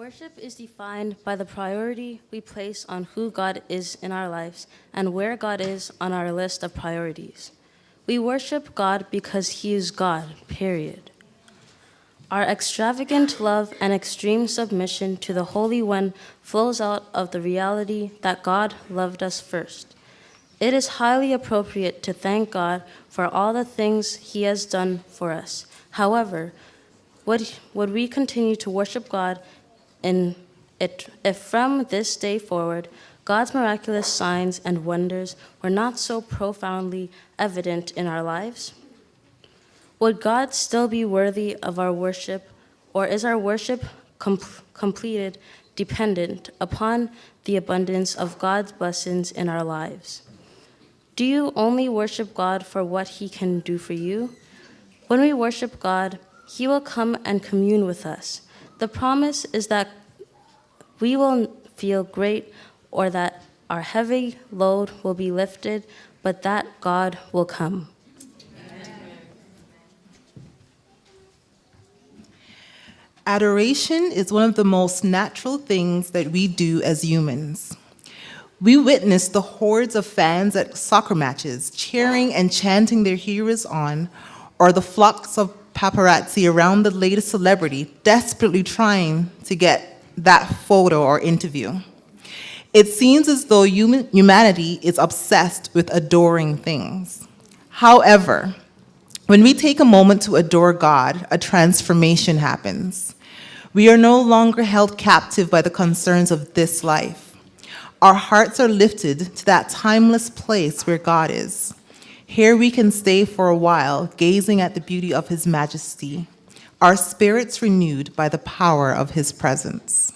Worship is defined by the priority we place on who God is in our lives and where God is on our list of priorities. We worship God because He is God, period. Our extravagant love and extreme submission to the Holy One flows out of the reality that God loved us first. It is highly appropriate to thank God for all the things He has done for us. However, would we continue to worship God in it if from this day forward God's miraculous signs and wonders were not so profoundly evident in our lives? Would God still be worthy of our worship, or is our worship completed dependent upon the abundance of God's blessings in our lives? Do you only worship God for what He can do for you? When we worship God, He will come and commune with us. The promise is that we will feel great or that our heavy load will be lifted, but that God will come. Adoration is one of the most natural things that we do as humans. We witness the hordes of fans at soccer matches cheering and chanting their heroes on, or the flocks of paparazzi around the latest celebrity desperately trying to get that photo or interview. It seems as though humanity is obsessed with adoring things. However, when we take a moment to adore God, a transformation happens. We are no longer held captive by the concerns of this life. Our hearts are lifted to that timeless place where God is. Here we can stay for a while, gazing at the beauty of His majesty, our spirits renewed by the power of His presence.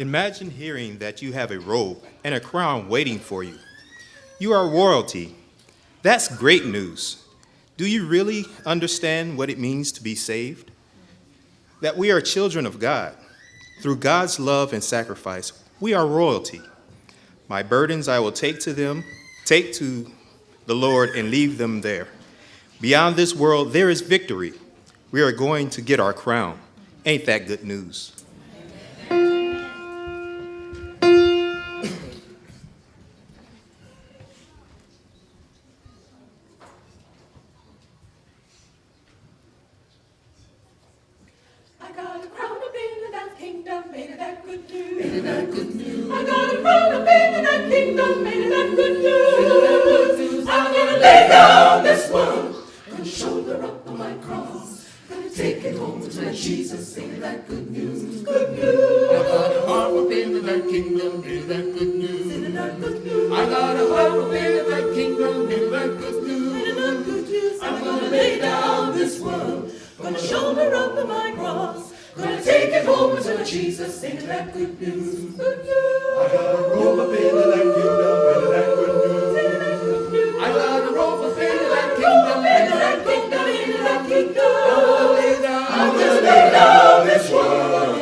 Imagine hearing that you have a robe and a crown waiting for you. You are royalty. That's great news. Do you really understand what it means to be saved? That we are children of God. Through God's love and sacrifice, we are royalty. My burdens I will take to the Lord and leave them there. Beyond this world, there is victory. We are going to get our crown. Ain't that good news? I got a crown up in that kingdom, made of that good news. Made of that good news. I got a crown up in that kingdom, made of that good news. I'm gonna lay down this world, gonna shoulder up on my cross, gonna take it home to my Jesus, sing that good news. Good news. I got a harp up in that kingdom, made of that good news. Made of that good news. I got a harp up in that kingdom, made of that good news. Made of that good news. I'm gonna lay down this world, gonna shoulder up on my cross, gonna take it home to Jesus, sing that good news. Good news. I got a robe up in that kingdom, in that good news. I got a robe up in that kingdom, in that kingdom, in that kingdom. I'm gonna lay down this world,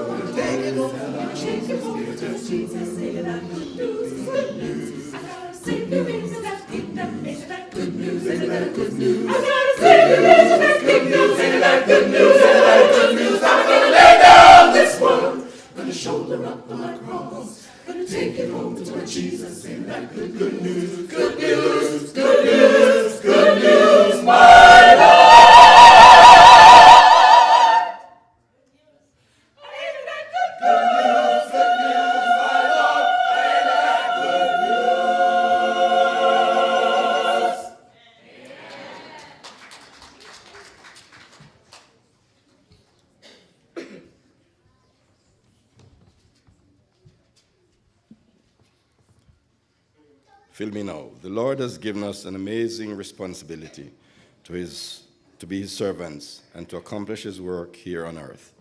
gonna take it home to Jesus, sing that good news. Good news. I got a Savior in that kingdom, in that good news, in that good news. I got a Savior in that kingdom, in that good news, in that good news. I'm gonna lay down this world, gonna shoulder up on my cross, gonna take it home to my Jesus, sing that good news. Good news, good news, good news, my Lord. Feel me now. The Lord has given us an amazing responsibility to be his servants and to accomplish his work here on earth.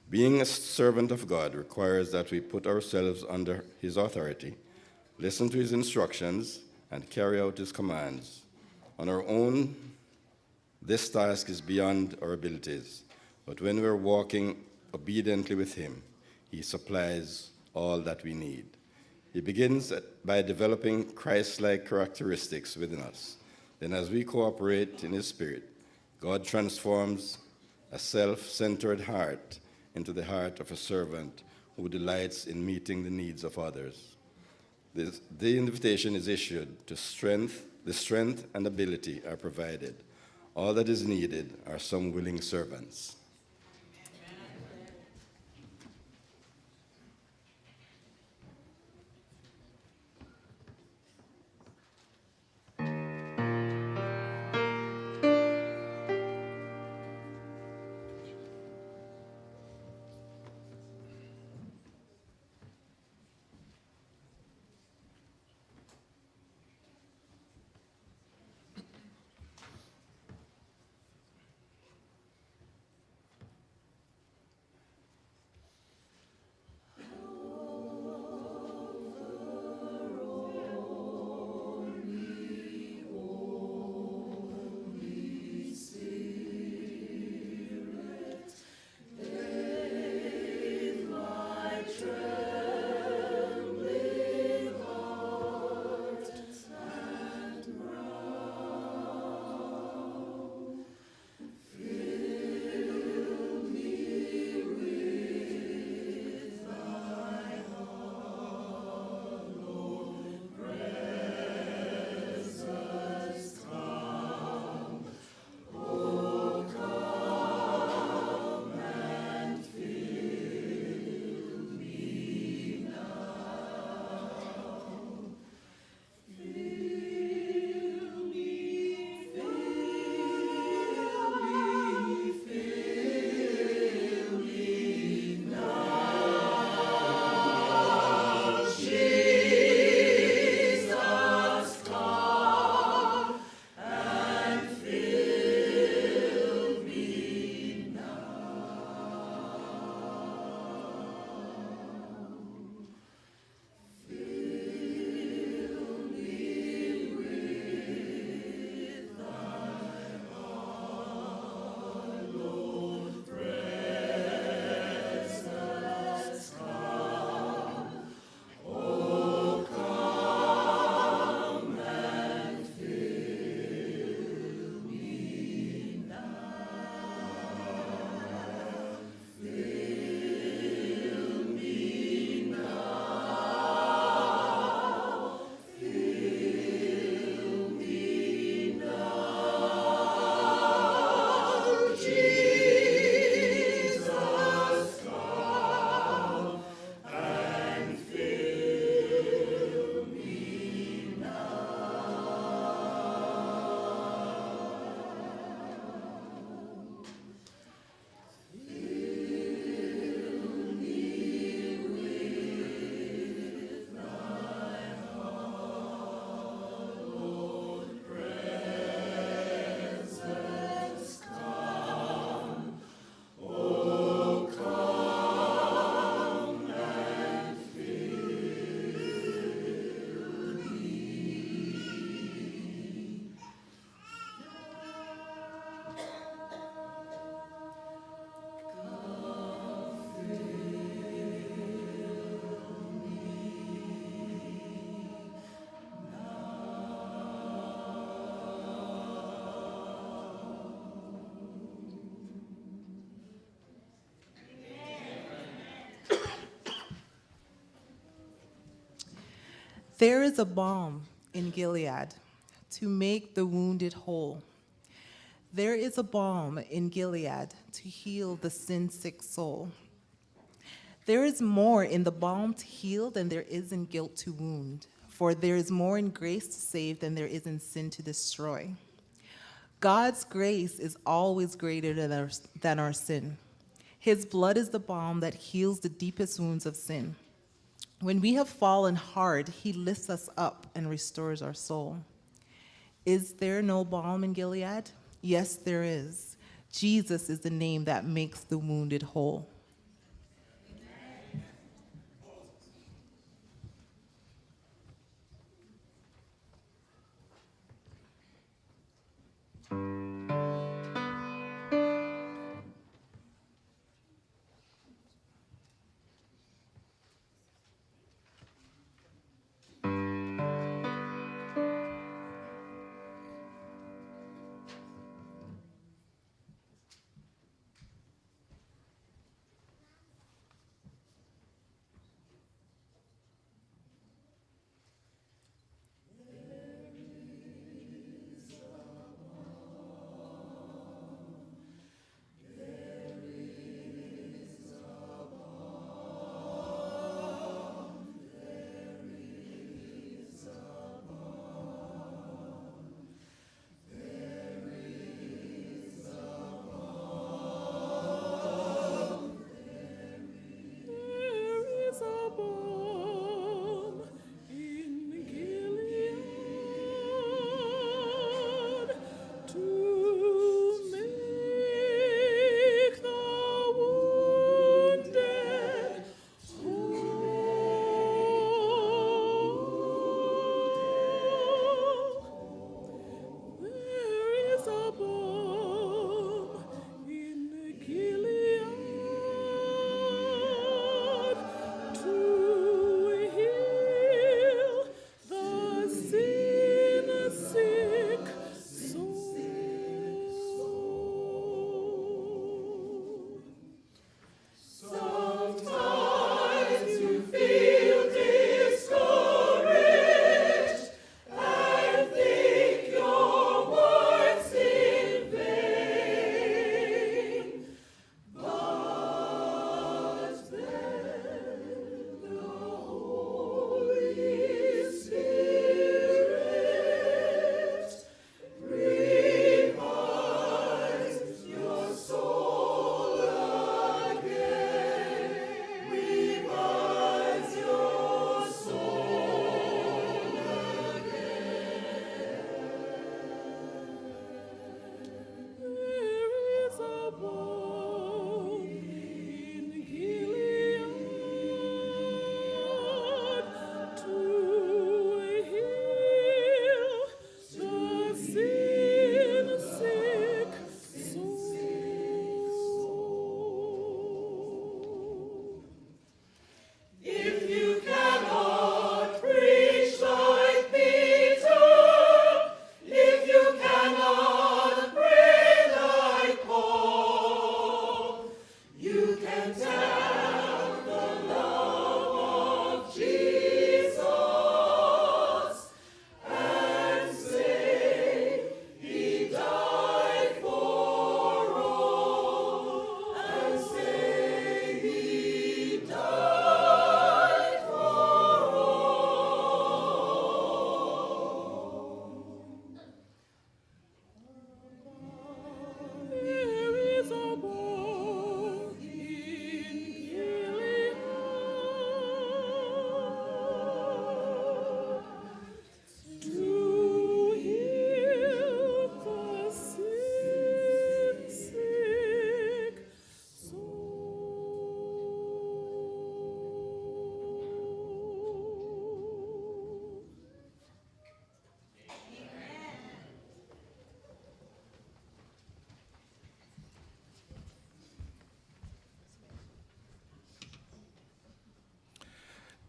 Being a servant of God requires that we put ourselves under his authority, listen to his instructions, and carry out his commands. On our own, this task is beyond our abilities, but when we're walking obediently with him, he supplies all that we need. He begins by developing Christ-like characteristics within us. Then as we cooperate in his spirit, God transforms a self-centered heart into the heart of a servant who delights in meeting the needs of others. The invitation is issued to strength. The strength and ability are provided. All that is needed are some willing servants. There is a balm in Gilead to make the wounded whole. There is a balm in Gilead to heal the sin-sick soul. There is more in the balm to heal than there is in guilt to wound, for there is more in grace to save than there is in sin to destroy. God's grace is always greater than our sin. His blood is the balm that heals the deepest wounds of sin. When we have fallen hard, he lifts us up and restores our soul. Is there no balm in Gilead? Yes, there is. Jesus is the name that makes the wounded whole.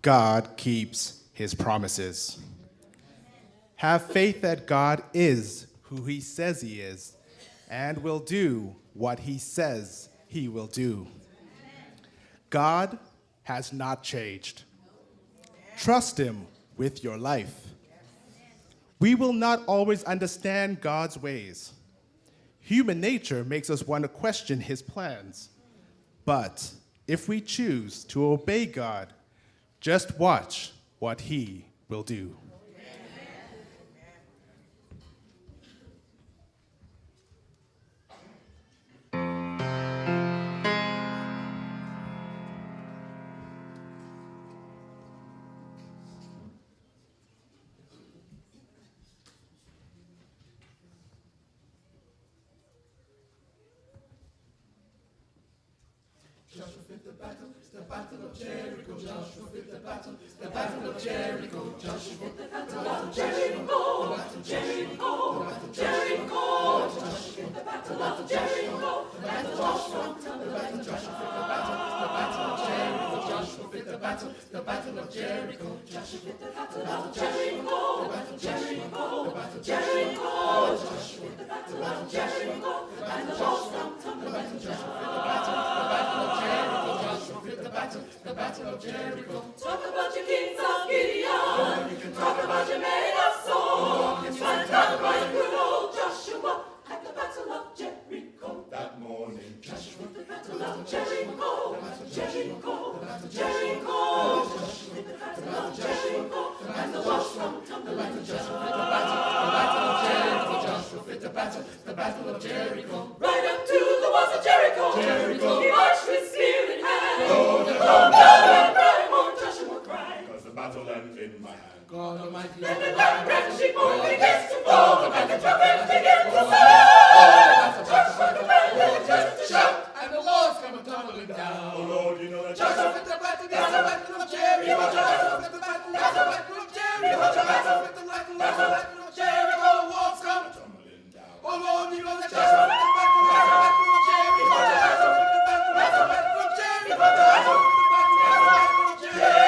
God keeps his promises. Have faith that God is who he says he is and will do what he says he will do. God has not changed. Trust him with your life. We will not always understand God's ways. Human nature makes us want to question his plans. But if we choose to obey God, just watch what he will do. Talk about your kings of Gideon. Talk about your men of Saul. Talk about your good old Joshua at the Battle of Jericho. That morning, Joshua at the Battle of Jericho. Jericho. Jericho. Joshua at the Battle of Jericho. And the walls come tumbling. Joshua at the Battle of Jericho. Joshua at the Battle of Jericho. Right up to the walls of Jericho. Jericho. He marched with spear in hand. Oh, God, Joshua cried. cause the battle lamp in my hand. God Almighty. Then the black red sheep only gets to fall, and the trumpets begin to sound. Joshua commanded just to shout, and the walls come tumbling down. Oh Lord, you know that Joshua at the battle of Jericho. Joshua at the battle of Jericho. Joshua at the battle of Jericho. The walls come tumbling down. Oh Lord, you know that Joshua at the battle of Jericho. Joshua at the battle of Jericho. Joshua at the battle of Jericho.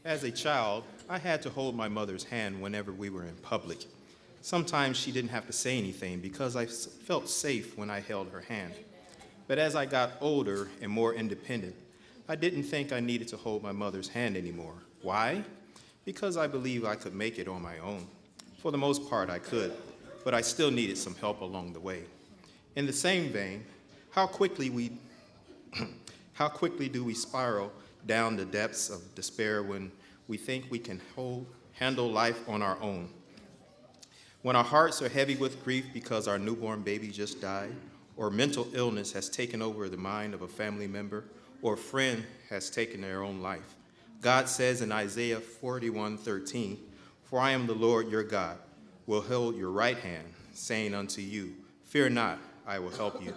As a child, I had to hold my mother's hand whenever we were in public. Sometimes she didn't have to say anything because I felt safe when I held her hand. But as I got older and more independent, I didn't think I needed to hold my mother's hand anymore. Why? Because I believed I could make it on my own. For the most part, I could, but I still needed some help along the way. In the same vein, how quickly do we spiral down the depths of despair when we think we can handle life on our own? When our hearts are heavy with grief because our newborn baby just died, or mental illness has taken over the mind of a family member, or a friend has taken their own life. God says in Isaiah 41:13, "For I am the Lord your God, will hold your right hand, saying unto you, fear not, I will help you.